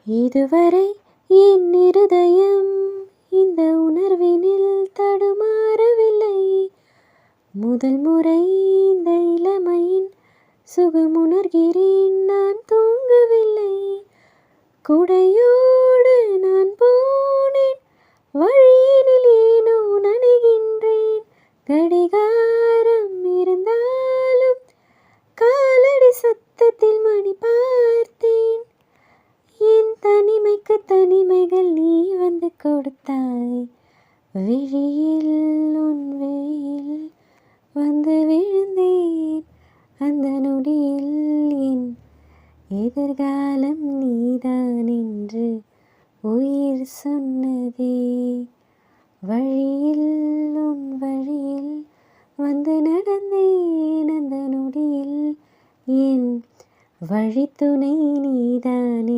இதுவரை என் இருதயம் இந்த உணர்வினில் தடுமாறவில்லை. முதல் முறை இந்த இளமையின் சுகமுணர்கிறேன், நான் தூங்கவில்லை. குடையோடு நான் போனேன், வழியினில் ஏனோ நனைகின்றேன். கடிகாரம் இருந்தாலும் காலடி சத்தத்தில் மணி பார்த்தேன். என் தனிமைக்கு தனிமைகள் நீ வந்து கொடுத்தாய். விழியில் உன் விழியில் வந்து விழுந்தேன். அந்த நொடியில் என் எதிர்காலம் நீதான் என்று உயிர் சொன்னதே. வழியில் உன் வழியில் வந்து நடந்தேன். அந்த நொடியில் என் வழித்துணை நீதான்.